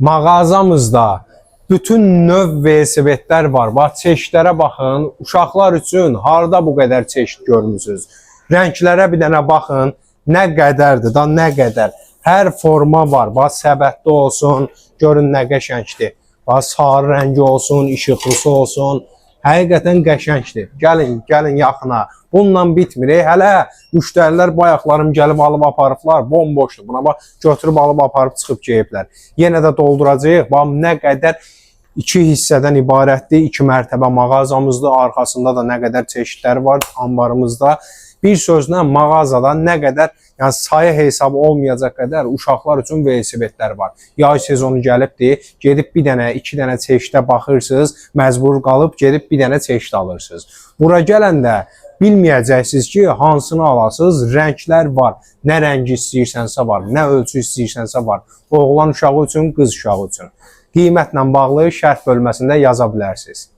Mağazamızda bütün növ velosipedlər var. Bax, çeşidlərə baxın. Uşaqlar üçün harda bu qədər çeşid görmüsünüz? Rənglərə bir dənə baxın. Nə qədərdir da, nə qədər. Hər forma var. Bax, səbətli olsun. Görün nə qəşəngdir. Bax, sarı rəngi olsun, işıqlısı olsun. Həqiqətən qəşəngdir. Gəlin yaxına. Bununla bitmir. Hələ müştərilər bayaqlarım gəlib alıb aparıblar. Bomboşdur. Buna bax, götürüb alıb aparıb çıxıb geyiblər. Yenə də dolduracağıq. Bax, nə qədər 2 hissədən ibarətdir. 2 mərtəbə mağazamızdır. Arxasında da nə qədər çeşidlər var anbarımızda. Bir sözlə mağazada nə qədər, yəni sayı hesabı olmayacaq qədər uşaqlar üçün velosipedlər var. Yay sezonu gəlibdir. Gedib bir dənə, 2 dənə çeşidə baxırsınız, məcbur qalıb gedib bir dənə çeşid alırsınız. Bura gələndə bilməyəcəksiniz ki, hansını alasınız. Rənglər var. Nə rəngi istəyirsənsə var, nə ölçü istəyirsənsə var. Oğlan uşağı üçün, qız uşağı üçün. Qiymətlə bağlı şərh bölməsində yaza bilərsiniz.